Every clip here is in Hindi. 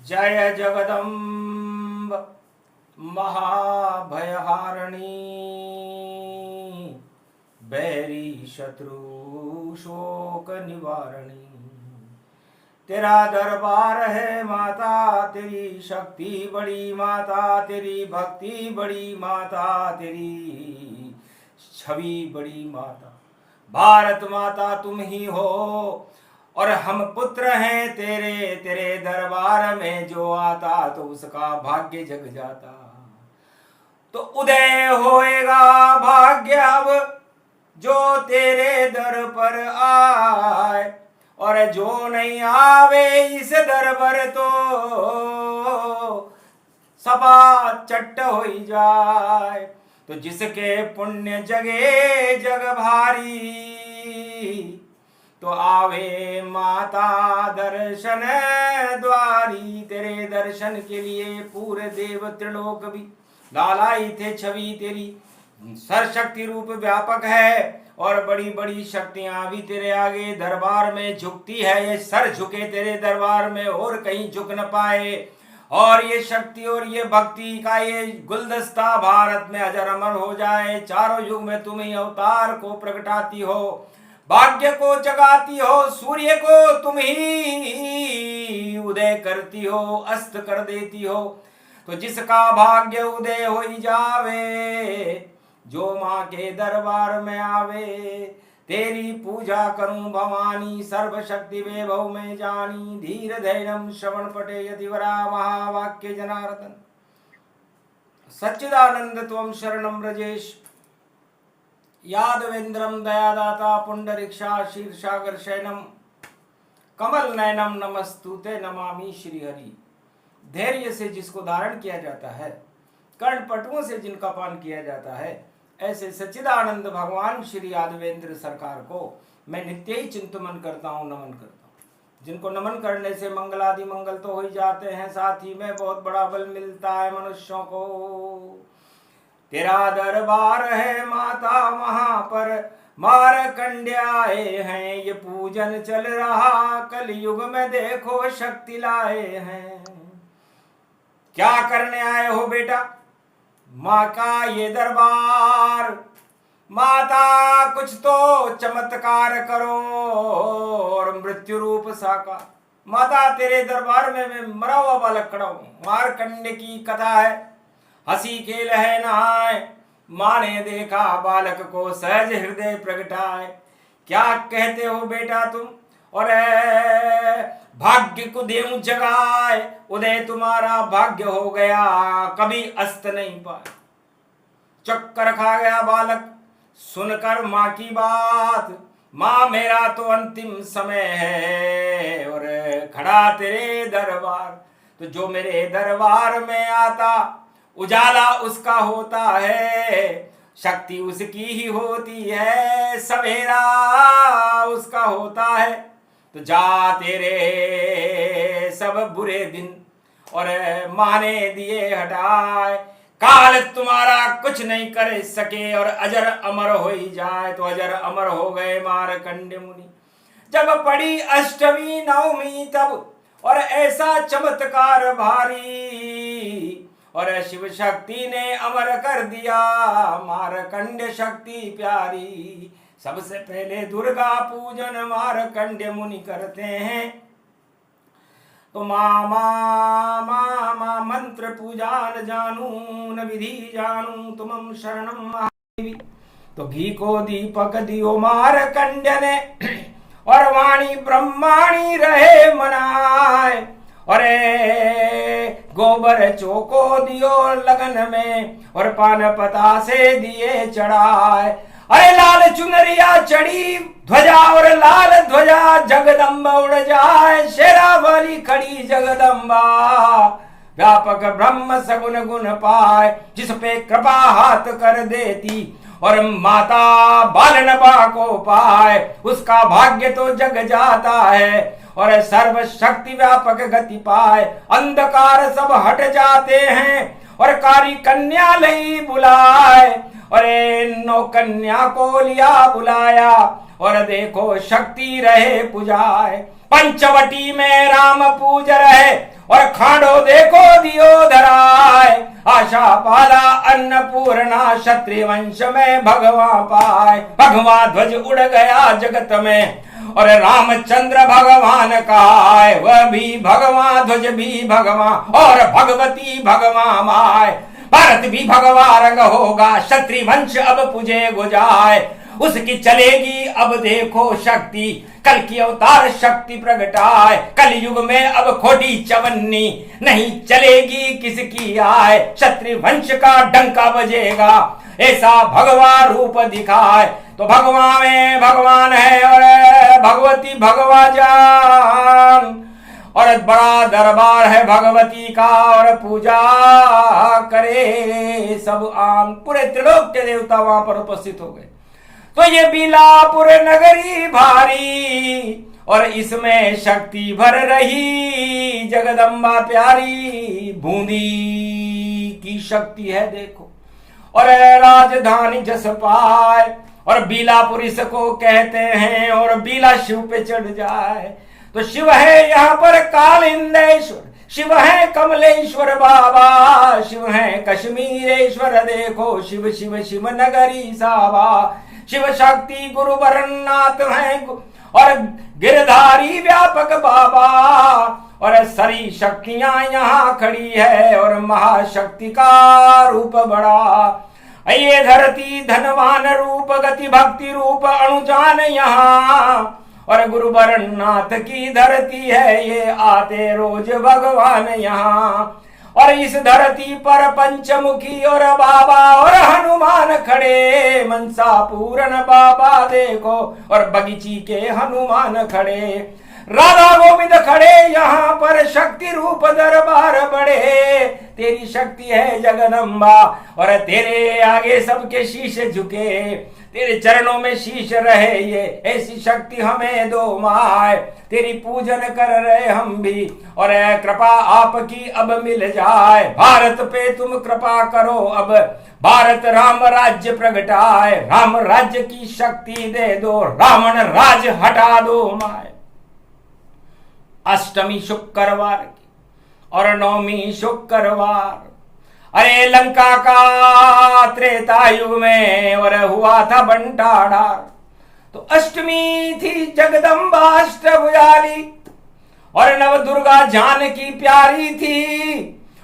जय जगदम्ब महाभयहारिणी बैरी शत्रु शोक निवारणी। तेरा दरबार है माता, तेरी शक्ति बड़ी माता, तेरी भक्ति बड़ी माता, तेरी छवि बड़ी माता। भारत माता तुम ही हो और हम पुत्र हैं तेरे। तेरे दरबार में जो आता तो उसका भाग्य जग जाता। तो उदय होएगा भाग्य अब जो तेरे दर पर आए, और जो नहीं आवे इस दर पर तो सपा चट्ट हो जाए। तो जिसके पुण्य जगे जग भारी, तो आवे माता दर्शन द्वारी। तेरे दर्शन के लिए पूरे देव त्रिलोक भी लालाई थे। छवि तेरी सर्वशक्ति रूप व्यापक है, और बड़ी बड़ी शक्तियां भी तेरे आगे दरबार में झुकती है। ये सर झुके तेरे दरबार में और कहीं झुक न पाए। और ये शक्ति और ये भक्ति का ये गुलदस्ता भारत में अजर अमर हो जाए। चारों युग में तुम ही अवतार को प्रगटाती हो, भाग्य को जगाती हो, सूर्य को तुम ही उदय करती हो, अस्त कर देती हो। तो जिसका भाग्य उदय हो ही जावे, जो माँ के दरबार में आवे, तेरी पूजा करूं भवानी, सर्वशक्ति वैभव में जानी। धीर धैर्यम श्रवण पटे यतिवरा महावाक्य जनार्दन। सच्चिदानंद त्वं शरणं व्रजेश। यादवेन्द्रम दयादाता पुंडरीक्षा शीर्षागर शयनम कमल नयनम नमस्तुते नमामि श्री हरि। धैर्य से जिसको धारण किया जाता है, कर्णपटुओं से जिनका पान किया जाता है, ऐसे सच्चिदानंद भगवान श्री यादवेंद्र सरकार को मैं नित्य ही चिंतन करता हूँ, नमन करता हूँ। जिनको नमन करने से मंगलादि मंगल तो हो ही जाते हैं, साथ ही में बहुत बड़ा बल मिलता है मनुष्यों को। तेरा दरबार है माता, वहां पर मारकंडे आए हैं। ये पूजन चल रहा कलयुग में, देखो शक्ति लाए हैं। क्या करने आए हो बेटा? माँ का ये दरबार। माता कुछ तो चमत्कार करो और मृत्यु रूप साका। माता तेरे दरबार में मैं मरा हुआ बालक खड़ा हूं। मारकंडे की कथा है, हंसी खेल है नहाए। माँ ने देखा बालक को सहज हृदय प्रगटाए। क्या कहते हो बेटा तुम? और भाग्य को देव जगाए, उदय तुम्हारा भाग्य हो गया, कभी अस्त नहीं पाए। चक्कर खा गया बालक सुनकर माँ की बात। माँ मेरा तो अंतिम समय है और खड़ा तेरे दरबार। तो जो मेरे दरबार में आता, उजाला उसका होता है, शक्ति उसकी ही होती है, सवेरा उसका होता है। तो जा तेरे सब बुरे दिन और माने दिए हटाए। काल तुम्हारा कुछ नहीं कर सके और अजर अमर हो ही जाए। तो अजर अमर हो गए मारकंडे मुनि। जब पड़ी अष्टमी नवमी तब, और ऐसा चमत्कार भारी, और शिव शक्ति ने अमर कर दिया मारकंडे शक्ति प्यारी। सबसे पहले दुर्गा पूजन मारकंडे मुनि करते हैं। तो मामा मामा मंत्र पूजा न जानू, न विधि जानू, तुमं शरणम महादेवी। तो घी को दीपक दियो मारकंडे ने, और वाणी ब्रह्माणी रहे मनाए। और गोबर चौको दियो लगन में, और पान पता से दिए चढ़ाए। अरे लाल चुनरिया चढ़ी ध्वजा, और लाल ध्वजा जगदम्बा उड़ जाए। शेरा वाली खड़ी जगदम्बा, व्यापक ब्रह्म सगुन गुण पाए। जिस पे कृपा हाथ कर देती, और माता बालनबा को पाए, उसका भाग्य तो जग जाता है। और सर्व शक्ति व्यापक गति पाए, अंधकार सब हट जाते हैं। और कारी कन्या लई बुलाए, और नौ कन्या को लिया बुलाया। और देखो शक्ति रहे पुजाए। पंचवटी में राम पूज रहे और खांडो देखो दियो धराए। आशा पाला अन्नपूर्णा क्षत्रिवंश में भगवा पाए। भगवा ध्वज उड़ गया जगत में और रामचंद्र भगवान का है। वह भी भगवा ध्वज भी भगवा और भगवती भगवा माय। भारत भी भगवा रंग होगा क्षत्रिवंश अब पूजे गुजाए। उसकी चलेगी अब देखो शक्ति कल की अवतार शक्ति प्रगटाए। कल युग में अब खोटी चवन्नी नहीं चलेगी किसकी आए। क्षत्रिय वंश का डंका बजेगा ऐसा भगवा रूप दिखाए। तो भगवान में भगवान है और भगवती भगवा जान और बड़ा दरबार है भगवती का और पूजा करे सब आन। पूरे त्रिलोक के देवता वहां पर उपस्थित हो गए। तो ये बिलापुर नगरी भारी और इसमें शक्ति भर रही जगदम्बा प्यारी। बूंदी की शक्ति है देखो और राजधानी जस पाए और बिलापुर इसको कहते हैं और बिला शिव पे चढ़ जाए। तो शिव है यहाँ पर कालिंदेश्वर, शिव है कमलेश्वर बाबा, शिव है कश्मीरेश्वर देखो शिव शिव शिव नगरी साबा। शिव शक्ति गुरु वरनाथ है और गिरधारी व्यापक बाबा और सारी शक्तियां यहाँ खड़ी है और महाशक्ति का रूप बड़ा। ये धरती धनवान रूप गति भक्ति रूप अणुजान यहाँ और गुरु वरनाथ की धरती है ये आते रोज भगवान यहाँ। और इस धरती पर पंचमुखी और बाबा और हनुमान खड़े। मनसा पूर्ण बाबा देखो और बगीची के हनुमान खड़े। राधा गोविंद खड़े यहाँ पर शक्ति रूप दरबार बड़े। तेरी शक्ति है जगदम्बा और तेरे आगे सबके शीश झुके। तेरे चरणों में शीश रहे ये ऐसी शक्ति हमें दो माय। तेरी पूजन कर रहे हम भी और कृपा आपकी अब मिल जाए। भारत पे तुम कृपा करो अब भारत राम राज्य प्रगटाए। राम राज्य की शक्ति दे दो रावण राज हटा दो माय। अष्टमी शुक्रवार की और नवमी शुक्रवार अरे लंका का त्रेता युग में और हुआ था बंटाढार। तो अष्टमी थी जगदम्बा अष्टभुजाली और नव दुर्गा जानकी प्यारी थी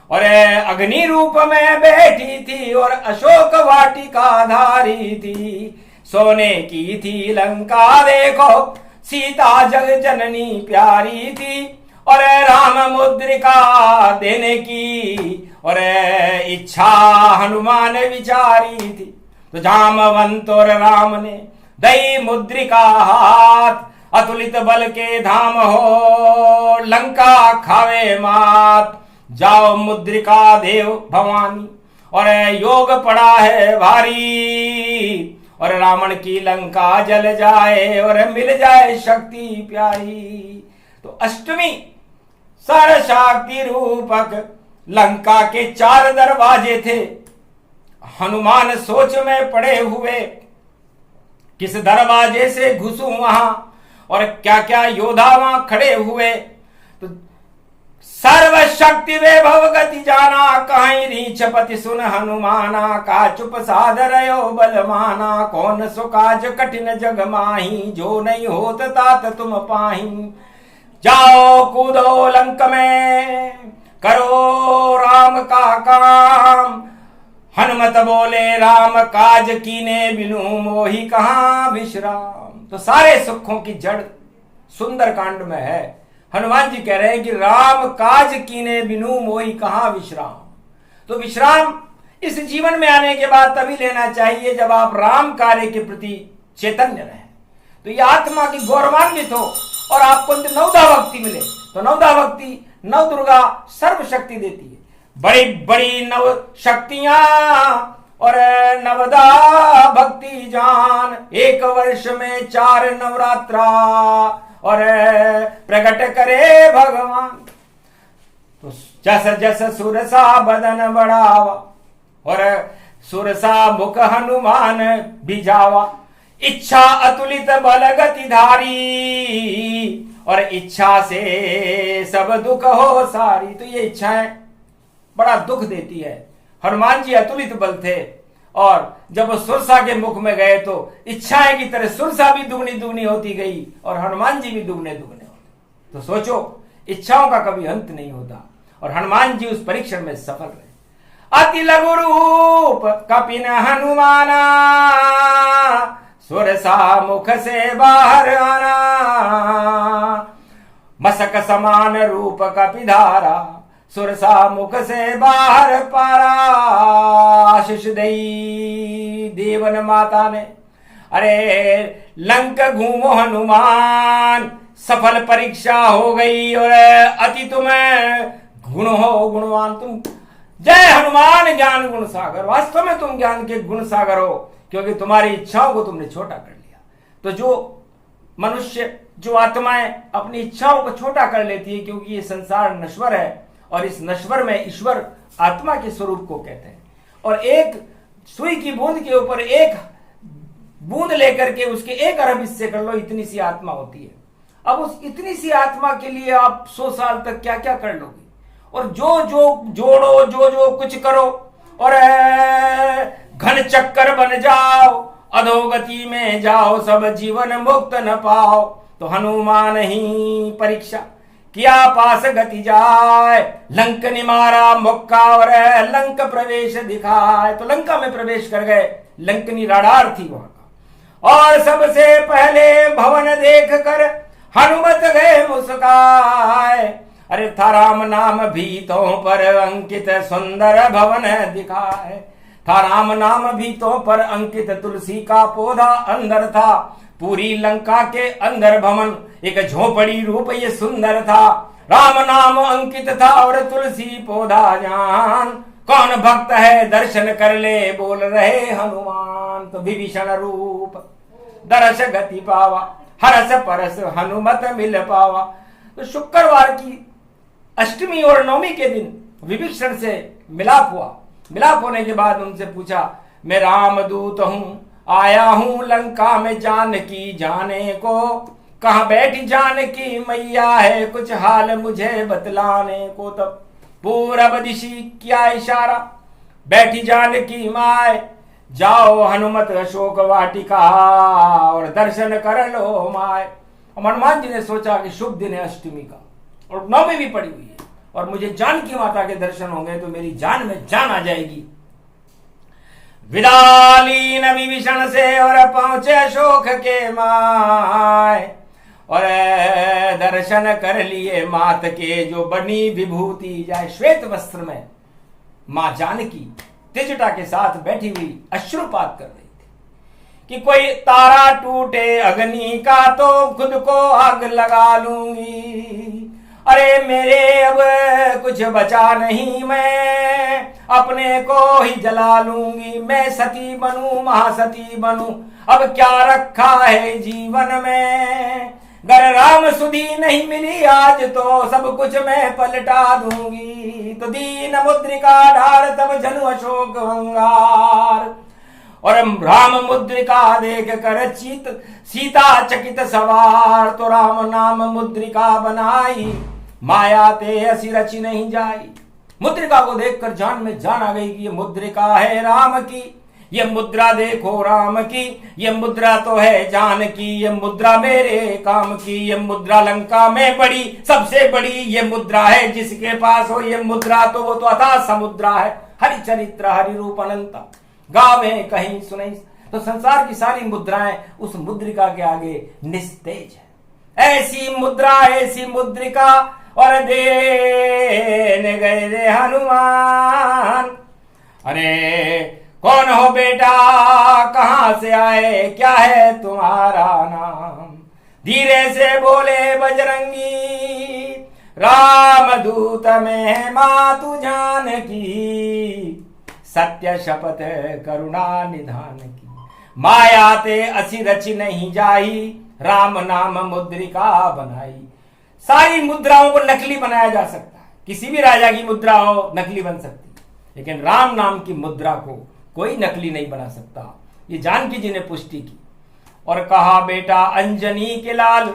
और अग्नि रूप में बैठी थी और अशोक वाटिका धारी थी। सोने की थी लंका देखो सीता जग जननी प्यारी थी और राम मुद्रिका देने की और इच्छा हनुमान विचारी थी। तो जामवंत और राम ने दई मुद्रिका हाथ अतुलित बल के धाम हो लंका खावे मात। जाओ मुद्रिका देव भवानी और योग पड़ा है भारी और रावण की लंका जल जाए और मिल जाए शक्ति प्यारी। तो अष्टमी सर्वशक्ति रूपक लंका के 4 दरवाजे थे। हनुमान सोच में पड़े हुए किस दरवाजे से घुसूं वहां और क्या क्या योद्धा वहां खड़े हुए। तो सर्वशक्ति वैभव गति जाना कहीं रीछपति सुन हनुमाना। का चुप साधरयो बलमाना कौन सो काज कठिन जग माही। जो नहीं होत तात तुम पाही। जाओ कूदो लंक में करो राम का काम। हनुमत बोले राम काज कीने बिनु मोहि कहाँ विश्राम। तो सारे सुखों की जड़ सुंदर कांड में है। हनुमान जी कह रहे हैं कि राम काज कीने बिनु मोहि कहाँ विश्राम। तो विश्राम इस जीवन में आने के बाद तभी लेना चाहिए जब आप राम कार्य के प्रति चैतन्य रहे। तो ये आत्मा की गौरवान्वित हो और आपको नवदा भक्ति मिले। तो नवदा भक्ति नव दुर्गा सर्व शक्ति देती है। बड़ी बड़ी नव शक्तियां और नवदा भक्ति जान। 1 वर्ष में 4 नवरात्रा और प्रकट करे भगवान। तो जस जस सुरसा बदन बढ़ावा और सुरसा मुख हनुमान भिजावा। इच्छा अतुलित बल गति धारी और इच्छा से सब दुख हो सारी। तो ये इच्छाएं बड़ा दुख देती है। हनुमान जी अतुलित बल थे और जब वो सुरसा के मुख में गए तो इच्छाएं की तरह सुरसा भी दुगनी दुगनी होती गई और हनुमान जी भी दुगने दुगने होते। तो सोचो, इच्छाओं का कभी अंत नहीं होता और हनुमान जी उस परीक्षण में सफल रहे। अति लघु रूप कपिन हनुमाना, सुरसा मुख से बाहर आना। मसक समान रूप कपिधारा, सुरसा मुख से बाहर पारा। आशीष दई देवन माता ने, अरे लंक घूमो हनुमान, सफल परीक्षा हो गई और अति तुम्हें गुण हो गुणवान। तुम जय हनुमान ज्ञान गुण सागर, वास्तव में तुम ज्ञान के गुण सागर हो, क्योंकि तुम्हारी इच्छाओं को तुमने छोटा कर लिया। तो जो मनुष्य, जो आत्माएं अपनी इच्छाओं को छोटा कर लेती है, क्योंकि ये संसार नश्वर है और इस नश्वर में ईश्वर आत्मा के स्वरूप को कहते हैं। और एक सुई की बूंद के ऊपर एक बूंद लेकर के उसके 1 अरब हिस्से कर लो, इतनी सी आत्मा होती है। अब उस इतनी सी आत्मा के लिए आप 100 साल तक क्या क्या कर लोगे, और जो जो जोड़ो, जो जो कुछ करो और घन चक्कर बन जाओ, अधोगति में जाओ, सब जीवन मुक्त न पाओ। तो हनुमान ही परीक्षा किया पास गति जाए, लंक निमारा मुक्का और लंक प्रवेश दिखाए। तो लंका में प्रवेश कर गए, लंकनी राडार थी वहां का। और सबसे पहले भवन देख कर हनुमत गए मुस्काए, अरे था राम नाम भीतों पर अंकित सुंदर भवन दिखाए। था राम नाम भीतों पर अंकित तुलसी का पौधा अंदर था, पूरी लंका के अंदर भवन एक झोपड़ी रूप ये सुंदर था। राम नाम अंकित था और तुलसी पौधा जान, कौन भक्त है दर्शन कर ले, बोल रहे हनुमान। तो विभीषण रूप दर्श गति पावा, हरस परस हनुमत मिल पावा। तो शुक्रवार की अष्टमी और नवमी के दिन विभीषण से मिलाप हुआ। मिलाप होने के बाद उनसे पूछा, मैं रामदूत हूं, आया हूं लंका में जानकी जाने को। कहां बैठी जानकी मैया है, कुछ हाल मुझे बतलाने को। तब पूरब दिशि किया इशारा, बैठी जानकी माए, जाओ हनुमत अशोक वाटिका और दर्शन कर लो माए। हनुमान जी ने सोचा कि शुभ दिन है अष्टमी का और नवमी भी पड़ी हुई है और मुझे जानकी माता के दर्शन होंगे तो मेरी जान में जान आ जाएगी। विदालीन विभीषण से और पहुंचे अशोक के माय, और दर्शन कर लिए मात के जो बनी विभूति जाए। श्वेत वस्त्र में मां जानकी तिजटा के साथ बैठी हुई अश्रुपात कर रही थी कि कोई तारा टूटे अग्नि का तो खुद को आग लगा लूंगी। अरे मेरे अब कुछ बचा नहीं, मैं अपने को ही जला लूंगी। मैं सती बनूं, महासती बनूं, अब क्या रखा है जीवन में। गर राम सुधी नहीं मिली आज तो सब कुछ मैं पलटा दूंगी। तो दीन मुद्रिका ढार तब जनु अशोक अंगार, और राम मुद्रिका देख कर चित सीता चकित सवार। तो राम नाम मुद्रिका बनाई, माया ते असी रची नहीं जाई। मुद्रिका को देखकर जान में जान आ गई कि ये मुद्रिका है राम की। ये मुद्रा देखो राम की, ये मुद्रा तो है जान की। ये मुद्रा मेरे काम की, ये मुद्रा लंका में बड़ी सबसे बड़ी ये मुद्रा है। जिसके पास हो ये मुद्रा तो वो तो अथाह समुद्रा है। हरि चरित्र हरि रूप अनंता, गावे कहीं सुनई। तो संसार की सारी मुद्राएं उस मुद्रिका के आगे निस्तेज है। ऐसी मुद्रा ऐसी मुद्रिका और देने गए रे हनुमान। अरे कौन हो बेटा, कहां से आए, क्या है तुम्हारा नाम। धीरे से बोले बजरंगी, रामदूत में मातु जानकी। सत्य शपथ करुणा निधान की, माया ते असी रची नहीं जाई। राम नाम मुद्रिका बनाई। सारी मुद्राओं को नकली बनाया जा सकता है, किसी भी राजा की मुद्रा हो नकली बन सकती है, लेकिन राम नाम की मुद्रा को कोई नकली नहीं बना सकता। ये जानकी जी ने पुष्टि की और कहा, बेटा अंजनी के लाल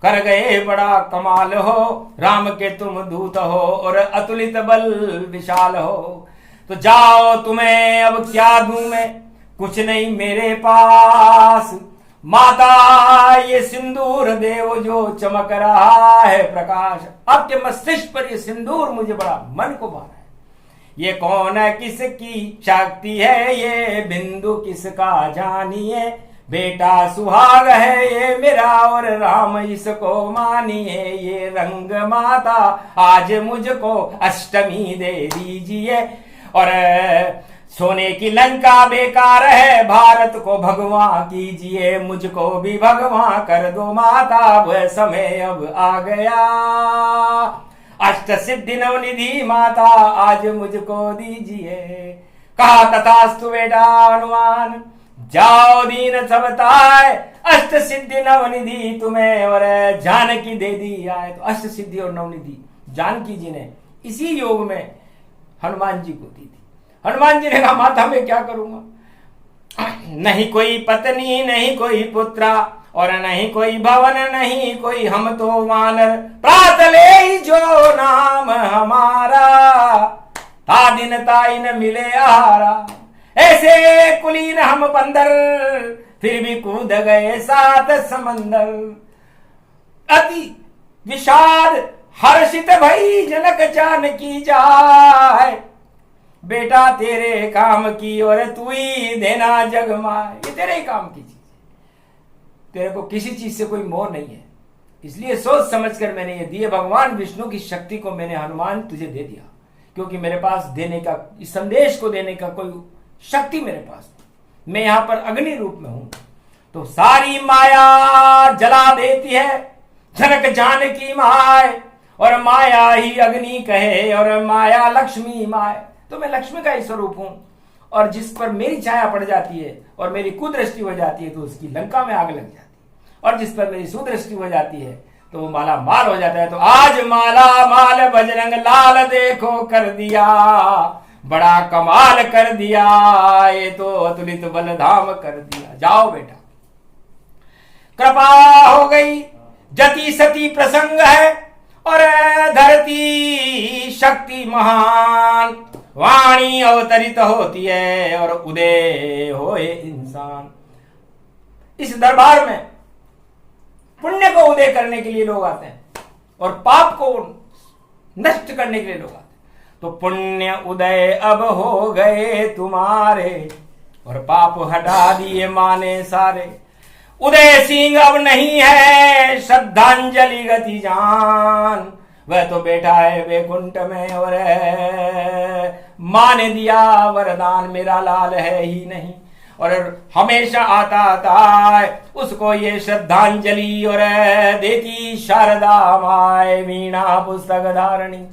कर गए बड़ा कमाल हो, राम के तुम दूत हो और अतुलित बल विशाल हो। तो जाओ तुम्हें अब क्या दूं मैं, कुछ नहीं मेरे पास, माता ये सिंदूर देव जो चमक रहा है प्रकाश। आपके मस्तिष्क पर ये सिंदूर मुझे बड़ा मन को भाया है। ये कौन है, किसकी शक्ति है, ये बिंदु किसका जानिए, बेटा सुहाग है ये मेरा और राम इसको मानिए। ये रंग माता आज मुझको अष्टमी दे दीजिए, और सोने की लंका बेकार है, भारत को भगवान कीजिए, मुझको भी भगवान कर दो माता, वह समय अब आ गया। अष्ट सिद्धि नवनिधि माता आज मुझको दीजिए। कहा तथास्तु बेटा हनुमान, जाओ दीन सबताए, अष्ट सिद्धि नवनिधि तुम्हें और जानकी दे दी आए। तो अष्ट सिद्धि और नवनिधि जानकी जी ने इसी योग में हनुमान जी को दी थी। हनुमान जी ने कहा माता मैं क्या करूंगा, नहीं कोई पत्नी नहीं कोई पुत्रा और नहीं कोई भवन नहीं कोई हम तो वानर, प्रात ले जो नाम हमारा, ता दिन ताई न मिले आहारा। ऐसे कुलीन हम बंदर, फिर भी कूद गए सात समंदर। अति विषाद हर्षित भई जनक जानकी जाए, बेटा तेरे काम की और तू ही देना जग माए। ये तेरे ही काम की चीज, तेरे को किसी चीज से कोई मोह नहीं है, इसलिए सोच समझकर मैंने ये दिए। भगवान विष्णु की शक्ति को मैंने हनुमान तुझे दे दिया, क्योंकि मेरे पास देने का, इस संदेश को देने का कोई शक्ति मेरे पास, मैं यहां पर अग्नि रूप में हूं। तो सारी माया जला देती है जनक जानकी माए, और माया ही अग्नि कहे और माया लक्ष्मी माए। तो मैं लक्ष्मी का ही स्वरूप हूं, और जिस पर मेरी छाया पड़ जाती है और मेरी कुदृष्टि हो जाती है तो उसकी लंका में आग लग जाती है, और जिस पर मेरी सुदृष्टि हो जाती है तो वो माला माल हो जाता है। तो आज माला माल बजरंग लाल देखो कर दिया, बड़ा कमाल कर दिया, ये तो अतुलित बल धाम कर दिया। जाओ बेटा, कृपा हो गई, जति सती प्रसंग है और धरती शक्ति महान, वाणी अवतरित होती है और उदय होए इंसान। इस दरबार में पुण्य को उदय करने के लिए लोग आते हैं और पाप को नष्ट करने के लिए लोग आते हैं। तो पुण्य उदय अब हो गए तुम्हारे और पाप हटा दिए माने सारे। उदय सिंह अब नहीं है श्रद्धांजलि गति जान, वह तो बैठा है वैकुंठ में और माने दिया वरदान, मेरा लाल है ही नहीं और हमेशा आता है उसको ये श्रद्धांजलि और देती शारदा माए। वीणा पुस्तक धारणी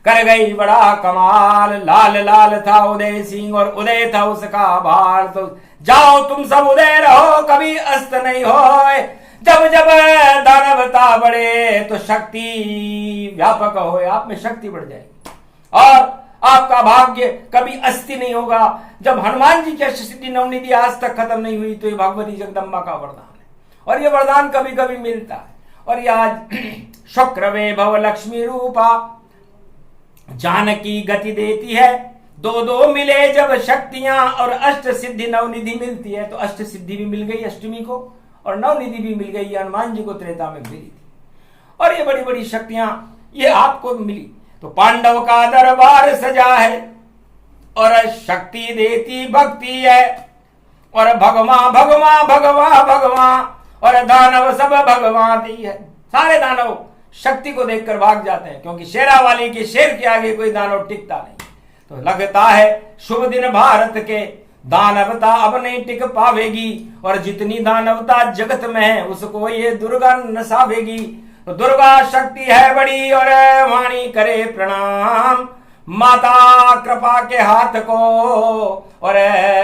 कर गई बड़ा कमाल, लाल लाल था उदय सिंह और उदय था उसका भार। तो जाओ तुम सब उदय रहो, कभी अस्त नहीं होए। जब जब दानवता बढ़े तो शक्ति व्यापक हो, आप में शक्ति बढ़ जाएगी और आपका भाग्य कभी अस्थि नहीं होगा। जब हनुमान जी की सिद्धि नवनिधि आज तक खत्म नहीं हुई तो ये भगवती जगदम्बा का वरदान है और ये वरदान कभी कभी मिलता है। और ये आज शुक्र वैभव लक्ष्मी रूपा जानकी गति देती है। दो दो मिले जब शक्तियां और अष्ट सिद्धि नवनिधि मिलती है, तो अष्ट सिद्धि भी मिल गई अष्टमी को और नवनिधि भी मिल गई, हनुमान जी को त्रेता में मिली थी। और ये बड़ी बड़ी शक्तियां ये आपको मिली। तो पांडव का दरबार सजा है और शक्ति देती भक्ति है और भगवान भगवान भगवान भगवान और दानव सब भगवान दी है। सारे दानव शक्ति को देखकर भाग जाते हैं, क्योंकि शेरा वाली के शेर के आगे कोई दानव टिकता नहीं। तो लगता है शुभ दिन भारत के, दानवता अब नहीं टिक पावेगी और जितनी दानवता जगत में है उसको ये दुर्गा नसावेगी। तो दुर्गा शक्ति है बड़ी और वाणी करे प्रणाम, माता कृपा के हाथ को और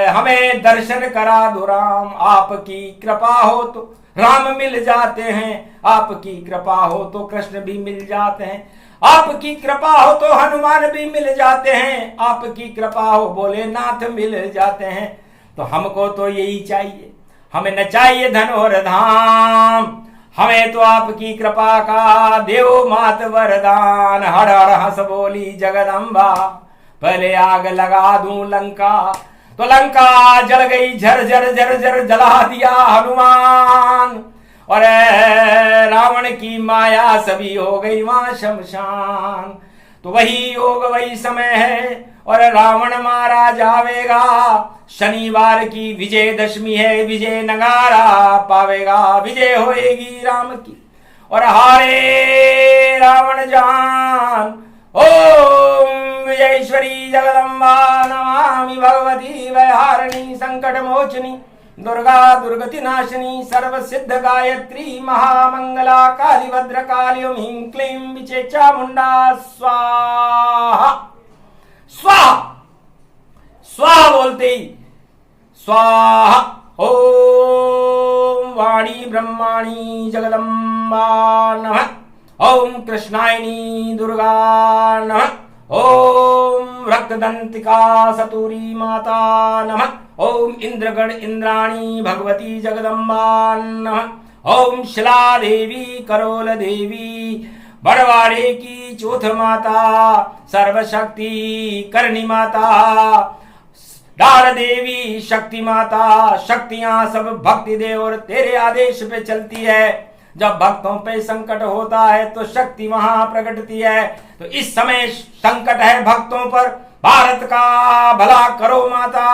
हमें दर्शन करा दो राम। आपकी कृपा हो तो राम मिल जाते हैं, आपकी कृपा हो तो कृष्ण भी मिल जाते हैं, आपकी कृपा हो तो हनुमान भी मिल जाते हैं, आपकी कृपा हो भोलेनाथ मिल जाते हैं। तो हमको तो यही चाहिए, हमें न चाहिए धन और धाम, हमें तो आपकी कृपा का देव मात वरदान। हर हर हंस बोली जगदम्बा, पहले आग लगा दूं लंका। तो लंका जल गई झर झर झर झर, जला दिया हनुमान। और रावण की माया सभी हो गई वहां शमशान। तो वही योग वही समय है और रावण मारा जावेगा। शनिवार की विजयदशमी है, विजय नगारा पावेगा, विजय होएगी राम की। और हारे रावण जान। ओम विजयेश्वरी जगदम्बा नमामि भगवती वैहारिणी संकट मोचनी दुर्गा दुर्गति नाशिनी सर्व सिद्ध गायत्री महामंगला काली भद्र काली ओम ह्रीं क्लीं विचे चामुंडा स्वाहा। स्वाहा स्वाहा बोलते ही स्वाहा। ओम वाणी ब्रह्माणी जगदम्बा नमः। ओम कृष्णायनी दुर्गा नमः। ओम रक्तदंतिका सतुरी माता नमः। ओम इंद्रगण इंद्राणी भगवती जगदम्बा नमः। ओम शिला देवी करोल देवी बड़वाड़े की चौथ माता सर्वशक्ति करणी माता डाल देवी शक्ति माता। शक्तियां सब भक्ति दे और तेरे आदेश पे चलती है। जब भक्तों पे संकट होता है तो शक्ति वहां प्रकटती है। तो इस समय संकट है भक्तों पर, भारत का भला करो माता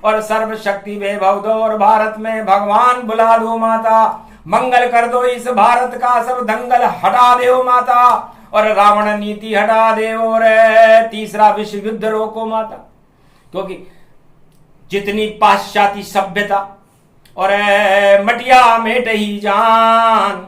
और सर्व शक्ति वैभव दो और भारत में भगवान बुला दो माता। मंगल कर दो इस भारत का, सब दंगल हटा दो माता और रावण नीति हटा दे और तीसरा विश्व युद्ध रोको माता। क्योंकि जितनी पाश्चात्य सभ्यता और मटिया मेट ही जान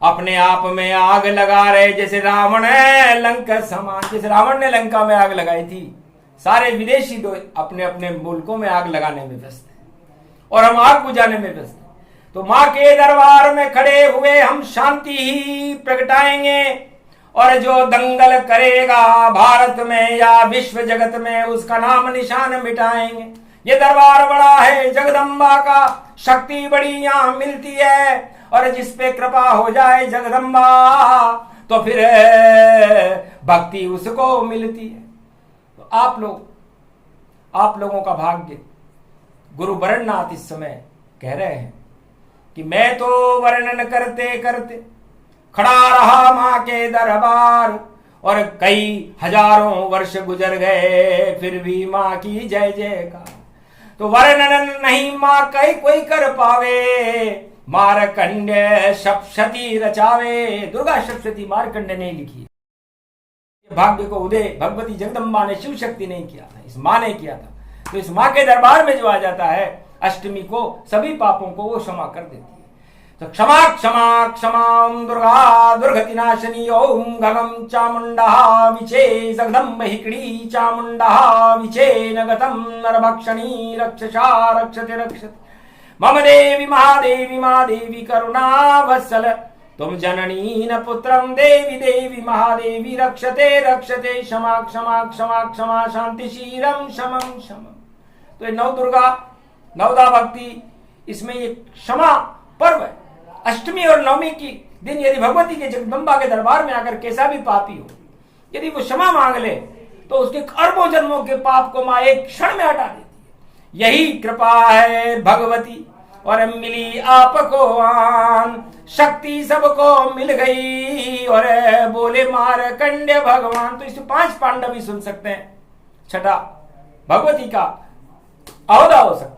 अपने आप में आग लगा रहे, जैसे रावण है लंका समान। जैसे रावण ने लंका में आग लगाई थी, सारे विदेशी तो अपने अपने मुल्कों में आग लगाने में व्यस्त हैं और हम आग बुझाने में व्यस्त हैं। तो माँ के दरबार में खड़े हुए हम शांति ही प्रगटाएंगे और जो दंगल करेगा भारत में या विश्व जगत में उसका नाम निशान मिटाएंगे। ये दरबार बड़ा है जगदम्बा का, शक्ति बड़ी यहाँ मिलती है और जिस पे कृपा हो जाए जगदम्बा तो फिर भक्ति उसको मिलती है। तो आप लोगों का भाग्य गुरु वरणनाथ इस समय कह रहे हैं कि मैं तो वर्णन करते करते खड़ा रहा माँ के दरबार और कई हजारों वर्ष गुजर गए फिर भी माँ की जय जयकार। तो वर्णन नहीं माँ कई कोई कर पावे, मारकंडे सप्तशती रचावे। दुर्गा सप्तशती मारकंडे ने लिखी है। भाग्य को उदय भगवती जगदम्बा ने शिव शक्ति नहीं किया था, इस माँ ने किया था। तो इस माँ के दरबार में जो आ जाता है अष्टमी को सभी पापों को वो क्षमा कर देती है। तो क्षमा क्षमा क्षमा दुर्गा दुर्गति नाशिनी ओम गगम चामुंडा विचे जगदम्ब हिकड़ी चामुंडा विचे नगतम नरभक्षणी रक्षसा रक्षते रक्षते मम देवी महादेवी करुणा वत्सल तुम जननी न पुत्रम देवी देवी महादेवी रक्षते रक्षते क्षमा क्षमा क्षमा क्षमा शांति शीरम शमम शमम। तो ये नव दुर्गा नवदा भक्ति इसमें ये क्षमा पर्व है। अष्टमी और नवमी की दिन यदि भगवती के जगदम्बा के दरबार में आकर कैसा भी पापी हो, यदि वो क्षमा मांग ले तो उसके अरबों जन्मों के पाप को माँ एक क्षण में हटा देती है। यही कृपा है भगवती और मिली आपको आन, शक्ति सबको मिल गई और बोले मारकंडे भगवान। तो इसे 5 पांडव भी सुन सकते हैं। छठा भगवती का अहोदा हो सकता है।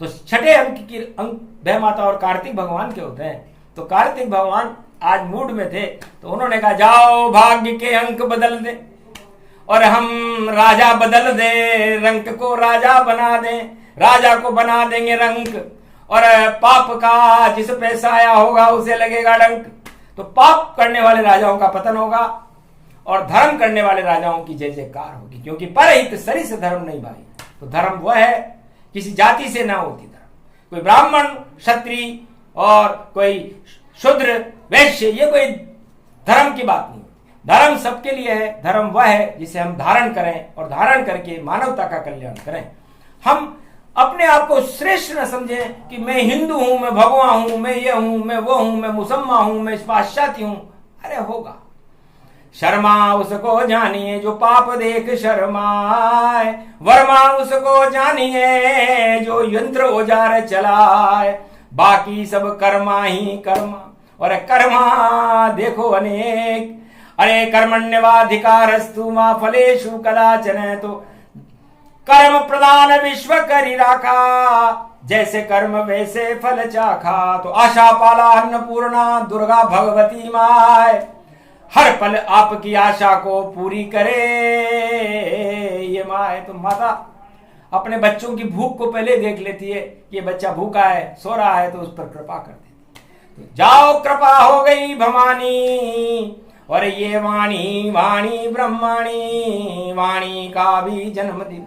तो छठे अंक की अंक भय माता और कार्तिक भगवान के होते हैं। तो कार्तिक भगवान आज मूड में थे तो उन्होंने कहा जाओ भाग्य के अंक बदल दे और हम राजा बदल दे, रंक को राजा बना दे, राजा को बना देंगे रंक और पाप का जिस पे साया होगा उसे लगेगा डंक। तो पाप करने वाले राजाओं का पतन होगा और धर्म करने वाले राजाओं की जय जयकार होगी। क्योंकि परहित सरिस धर्म नहीं भाई। तो धर्म वह है किसी जाति से ना होती धर्म, कोई ब्राह्मण क्षत्रिय और कोई शूद्र वैश्य, ये कोई धर्म की बात नहीं। धर्म सबके लिए है। धर्म वह है जिसे हम धारण करें और धारण करके मानवता का कल्याण करें। हम अपने आप को श्रेष्ठ न समझें कि मैं हिंदू हूं, मैं भगवा हूं, मैं ये हूं, मैं वो हूं, मैं मुसलमान हूं, मैं पाश्चात्य हूं। अरे होगा। शर्मा उसको जानिए जो पाप देख शर्माए, वर्मा उसको जानिए जो यंत्र औजार चलाए। बाकी सब कर्मा ही कर्मा, और कर्मा देखो अनेक। अरे कर्मण्यवाधिकारस्तु मा फलेषु कदाचन, तो कर्म प्रदान विश्व करी राखा, जैसे कर्म वैसे फल चाखा। तो आशा पाला अन्नपूर्णा दुर्गा भगवती माय, हर पल आपकी आशा को पूरी करे ये माए। तो माता अपने बच्चों की भूख को पहले देख लेती है, ये बच्चा भूखा है, सो रहा है, तो उस पर कृपा कर देती। तो जाओ कृपा हो गई भवानी, और ये वाणी वाणी ब्रह्मणी, वाणी का भी जन्मदिन,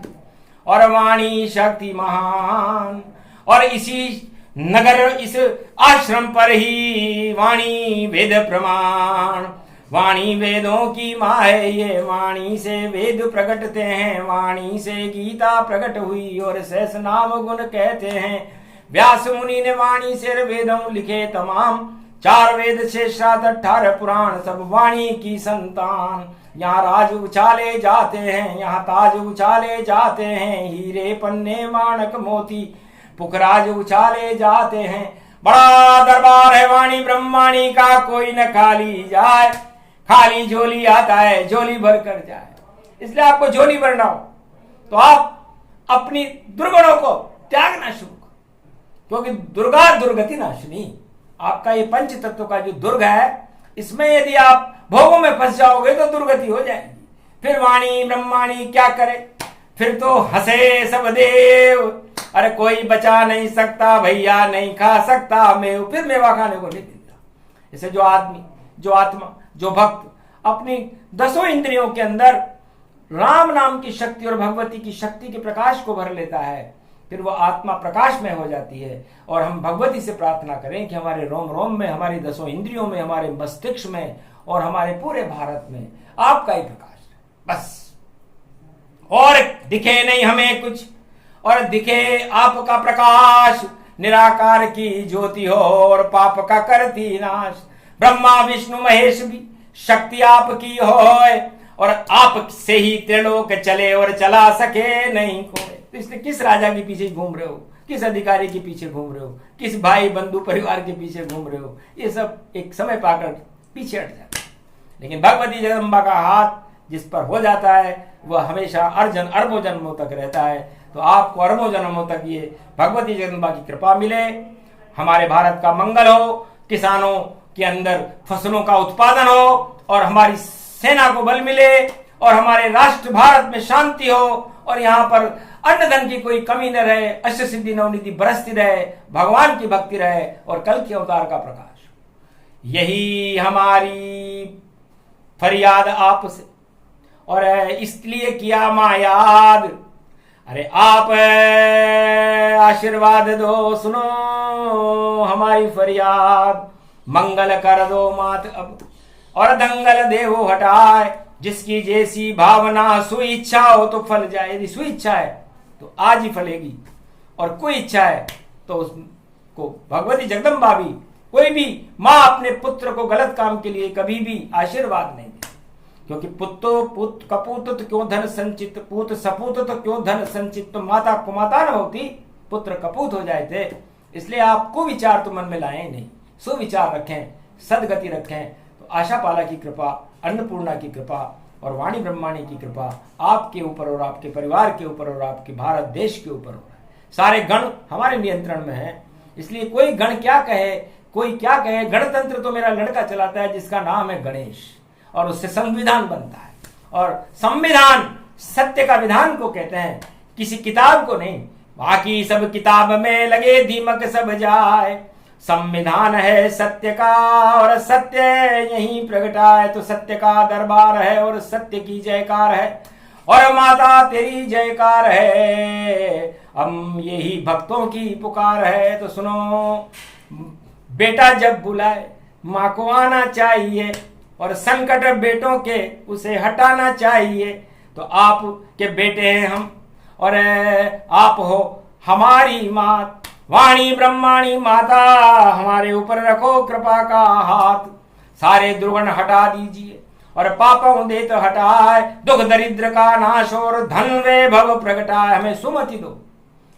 और वाणी शक्ति महान। और इसी नगर इस आश्रम पर ही वाणी वेद प्रमाण, वाणी वेदों की माँ है, ये वाणी से वेद प्रकटते हैं, वाणी से गीता प्रकट हुई और शेष नाम गुण कहते हैं। व्यास मुनि ने वाणी से वेदों लिखे तमाम, 4 वेद 6 शास्त्र 18 पुराण, सब वाणी की संतान। यहाँ राज उछाले जाते हैं, यहाँ ताज उछाले जाते हैं, हीरे पन्ने माणक मोती पुखराज उछाले जाते हैं। बड़ा दरबार है वाणी ब्रह्माणी का, कोई न खाली जाए, खाली झोली आता है झोली भर कर जाए। इसलिए आपको झोली भरना हो तो आप अपनी दुर्गुणों को त्यागना शुरू करो, क्योंकि दुर्गा दुर्गति नाशिनी। आपका ये पंच तत्व का जो दुर्ग है, इसमें यदि आप भोगों में फंस जाओगे तो दुर्गति हो जाएगी। फिर वाणी ब्रह्माणी क्या करे, फिर तो हंसे सब देव, अरे कोई बचा नहीं सकता भैया, नहीं खा सकता मेव, फिर मेवा खाने को नहीं देता। इसे जो आदमी, जो आत्मा, जो भक्त अपनी 10 इंद्रियों के अंदर राम नाम की शक्ति और भगवती की शक्ति के प्रकाश को भर लेता है, फिर वो आत्मा प्रकाश में हो जाती है। और हम भगवती से प्रार्थना करें कि हमारे रोम रोम में, हमारी 10 इंद्रियों में, हमारे मस्तिष्क में और हमारे पूरे भारत में आपका ही प्रकाश है बस, और दिखे नहीं हमें कुछ, और दिखे आपका प्रकाश। निराकार की ज्योति हो और पाप का करती नाश। ब्रह्मा विष्णु महेश भी शक्ति आपकी हो, और आप से ही त्रिलोक चले और चला सके नहीं कोई। तो इसलिए किस राजा के पीछे घूम रहे हो, किस अधिकारी के पीछे घूम रहे हो, किस भाई बंधु परिवार के पीछे घूम रहे हो, ये सब एक समय पाकर पीछे हट जाता है। लेकिन भगवती जगदम्बा का हाथ जिस पर हो जाता है वह हमेशा अरबों जन्मों तक रहता है। तो आपको अरबों जन्मों तक ये भगवती जगदम्बा की कृपा मिले, हमारे भारत का मंगल हो, किसानों के अंदर फसलों का उत्पादन हो, और हमारी सेना को बल मिले, और हमारे राष्ट्र भारत में शांति हो, और यहाँ पर अन्न धन की कोई कमी न रहे, अष्ट सिद्धि नवनिधि बरसती रहे, भगवान की भक्ति रहे, और कल के अवतार का प्रकाश। यही हमारी फरियाद आपसे, और इसलिए किया माँ याद। अरे आप आशीर्वाद दो, सुनो हमारी फरियाद, मंगल कर दो मात अब, और दंगल देवो हटाए। जिसकी जैसी भावना सुइच्छा हो तो फल जाए। यदि सुइच्छा है तो आज ही फलेगी, और कोई इच्छा है तो उसको भगवती जगदम्बा भी, कोई भी माँ अपने पुत्र को गलत काम के लिए कभी भी आशीर्वाद नहीं दे, क्योंकि पुत्रो पुत कपूत तो क्यों धन संचित, पूत सपूत तो क्यों धन संचित। तो माता कुमाता न होती, पुत्र कपूत हो जाए थे। इसलिए आप कुविचार तो मन में लाएं नहीं, सुविचार रखें, सदगति रखें। तो आशा पाला की कृपा, अन्नपूर्णा की कृपा और वाणी ब्रह्माणी की कृपा आपके ऊपर और आपके परिवार के ऊपर और आपके भारत देश के ऊपर हो रहा है। सारे गण हमारे नियंत्रण में है, इसलिए कोई गण क्या कहे, कोई क्या कहे, गणतंत्र तो मेरा लड़का चलाता है जिसका नाम है गणेश, और उससे संविधान बनता है। और संविधान सत्य का विधान को कहते हैं, किसी किताब को नहीं। बाकी सब किताब में लगे दीमक सब जाए, संविधान है सत्य का और सत्य यहीं प्रगटा है। तो सत्य का दरबार है और सत्य की जयकार है, और माता तेरी जयकार है, हम यही भक्तों की पुकार है। तो सुनो, बेटा जब बुलाए माँ को आना चाहिए, और संकट बेटों के उसे हटाना चाहिए। तो आप के बेटे हैं हम, और आप हो हमारी मात वाणी ब्रह्माणी माता, हमारे ऊपर रखो कृपा का हाथ। सारे दुर्गुण हटा दीजिए और पापों दे तो हटाए, दुख दरिद्र का नाश और धन वैभव प्रगटाए। हमें सुमति दो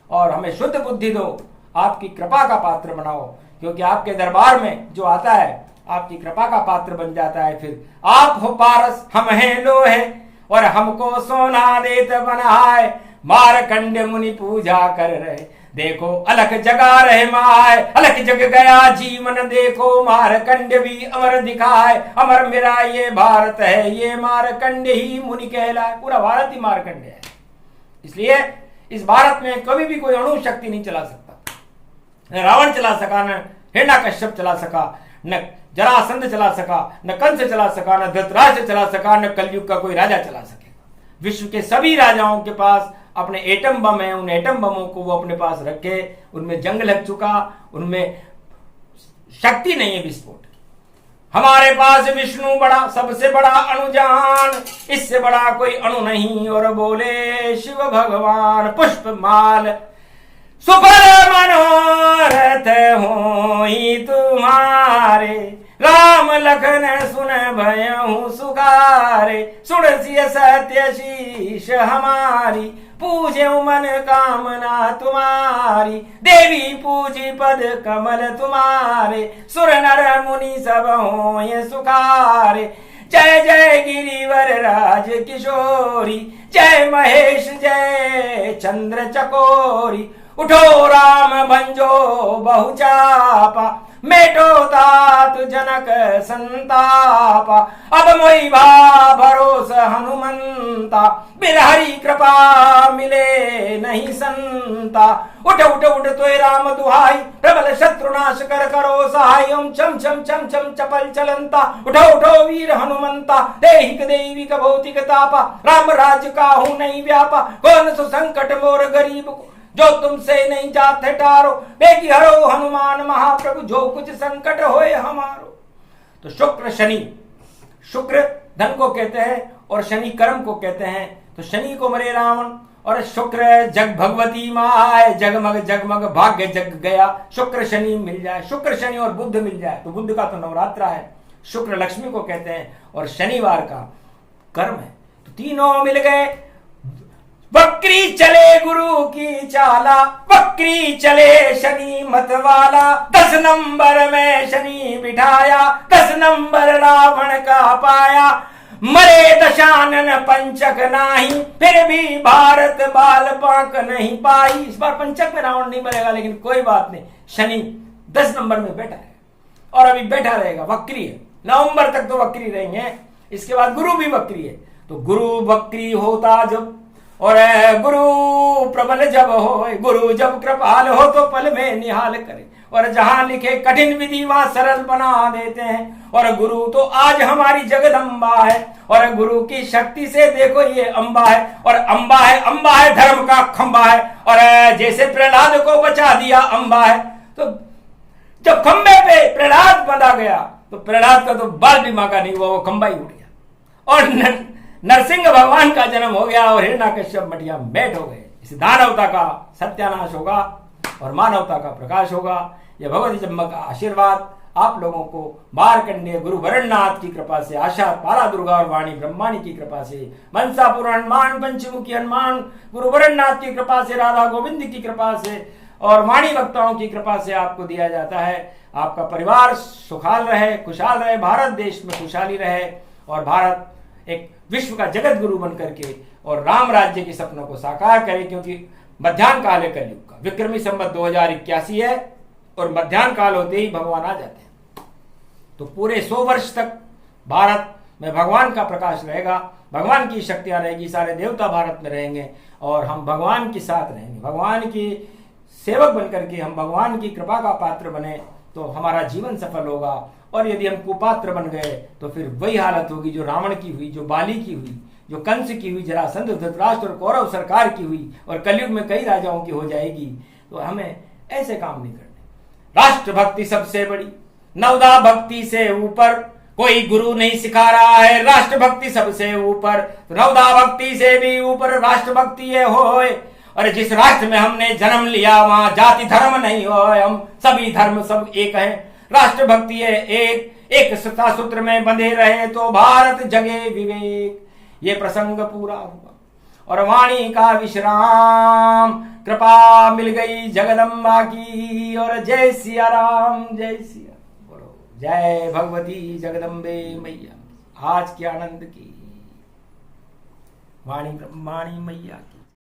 और हमें शुद्ध बुद्धि दो, आपकी कृपा का पात्र बनाओ, क्योंकि आपके दरबार में जो आता है आपकी कृपा का पात्र बन जाता है। फिर आप हो पारस, हम हैं लोहे, और हमको सोना देत बनाए। मारकंड मुनि पूजा कर रहे, देखो अलख जगा रहे माए। अलख जग गया जीवन देखो, मारकंड भी अमर दिखाए। अमर मेरा ये भारत है, ये मारकंड ही मुनि कहलाए। पूरा भारत ही मारकंड है, इसलिए इस भारत में कभी भी कोई अणु शक्ति नहीं चला सकता। न रावण चला सका, न हिरण्यकश्यप चला सका, न जरासंध चला सका, न कंस चला सका, न धृतराष्ट्र चला सका, न कलयुग का कोई राजा चला सकेगा। विश्व के सभी राजाओं के पास अपने एटम बम है, उन एटम बमों को वो अपने पास रखे, उनमें जंग लग चुका, उनमें शक्ति नहीं है विस्फोट की। हमारे पास विष्णु बड़ा, सबसे बड़ा अणुजान, इससे बड़ा कोई अणु नहीं। और बोले शिव भगवान पुष्प माल, सुपर मनोरथ हो ही तुम्हारे। राम लखन सुन भयहु सुखारे, सुन सिय सत्य शीश हमारी। पूजे मन कामना तुम्हारी, देवी पूजी पद कमल तुम्हारे। सुर नर मुनि सब होय सुखारे, जय जय गिरिवर राज किशोरी। जय महेश जय चंद्र चकोरी, उठो राम भंजो बहुचापा। मेटो तात जनक संतापा, अब मोई भा भरोस हनुमंता। बिरहरी कृपा मिले नहीं संता, उठ उठ उठ तोय राम दुहाई। प्रबल शत्रुनाश कर करो सहाय, ओम चम चम चम चम चपल चलंता। उठो उठो वीर हनुमंता, देहिक दैविक भौतिक तापा। राम राज काहू नहीं व्यापा, कौन सु संकट मोर गरीब को, जो तुमसे नहीं जाते टारो। बेगी हरो हनुमान महाप्रभु, जो कुछ संकट होए हमारो। तो शुक्र शनि, शुक्र धन को कहते हैं और शनि कर्म को कहते हैं। तो शनि को मरे रावण, और शुक्र जग भगवती माए। जगमग जगमग भाग्य जग गया, शुक्र शनि मिल जाए। शुक्र शनि और बुध मिल जाए, तो बुध का तो नवरात्रा है। शुक्र लक्ष्मी को कहते हैं और शनिवार का कर्म है। तो तीनों मिल गए। वक्री चले गुरु की चाला, वक्री चले शनि मतवाला। 10 नंबर में शनि बिठाया, 10 नंबर रावण का पाया। मरे दशानन पंचक नाही, फिर भी भारत बाल पाक नहीं पाई। इस बार पंचक में रावण नहीं मरेगा, लेकिन कोई बात नहीं, शनि 10 नंबर में बैठा है और अभी बैठा रहेगा। वक्री है, नवंबर तक तो वक्री रहेंगे। इसके बाद गुरु भी वक्री है। तो गुरु वक्री होता जब, और गुरु प्रबल जब हो, गुरु जब कृपाल हो तो पल में निहाल करे। और जहां लिखे कठिन विधि वहां सरल बना देते हैं। और गुरु तो आज हमारी जगदम्बा है, और गुरु की शक्ति से देखो ये अंबा है। और अंबा है धर्म का खंबा है। और जैसे प्रहलाद को बचा दिया अंबा है, तो जब खंबे पे प्रहलाद बंधा गया तो प्रहलाद का तो बाल भी मांगा नहीं हुआ, वो खंबा ही उड़ गया। और नरसिंह भगवान का जन्म हो गया और हिरण्यकश्यप मटिया मेट हो गए। इस दानवता का सत्यानाश होगा और मानवता का प्रकाश होगा। यह भगवती जन्म का आशीर्वाद आप लोगों को मार्कंडेय गुरु वरणनाथ की कृपा से, आशा पारा दुर्गा और वाणी ब्रह्माणी की कृपा से, मनसापुर हनुमान, पंचमुखी हनुमान, गुरु वरणनाथ की कृपा से, राधा गोविंद की कृपा से और वाणी वक्ताओं की कृपा से आपको दिया जाता है। आपका परिवार सुखाल रहे, खुशहाल रहे, भारत देश में खुशहाली रहे और भारत एक विश्व का जगत गुरु बन करके और राम राज्य के सपनों को साकार करे। क्योंकि मध्यान्ह काल है कलयुग का, विक्रमी संवत 2081 है और मध्यान्ह काल होते ही भगवान आ जाते हैं। तो पूरे 100 वर्ष तक भारत में भगवान का प्रकाश रहेगा, भगवान की शक्तियां रहेगी, सारे देवता भारत में रहेंगे और हम भगवान के साथ रहेंगे। भगवान की सेवक बनकर के हम भगवान की कृपा का पात्र बने तो हमारा जीवन सफल होगा। और यदि हम कुपात्र बन गए तो फिर वही हालत होगी जो रावण की हुई, जो बाली की हुई, जो कंस की हुई, जरासंध, धृतराष्ट्र और कौरव सरकार की हुई और कलयुग में कई राजाओं की हो जाएगी। तो हमें ऐसे काम नहीं करने। राष्ट्रभक्ति सबसे बड़ी, नवदा भक्ति से ऊपर कोई गुरु नहीं सिखा रहा है। राष्ट्रभक्ति सबसे ऊपर, नवदा भक्ति से भी ऊपर राष्ट्रभक्ति है होए। और जिस राष्ट्र में हमने जन्म लिया वहां जाति धर्म नहीं हो, हम सभी धर्म सब एक हैं। राष्ट्रभक्ति है एक सत्ता सूत्र में बंधे रहे तो भारत जगे विवेक। ये प्रसंग पूरा हुआ और वाणी का विश्राम। कृपा मिल गई जगदम्बा की और जय सिया राम, जय सिया। बोलो जय भगवती जगदम्बे मैया। आज के आनंद की वाणी ब्रह्माणी मैया।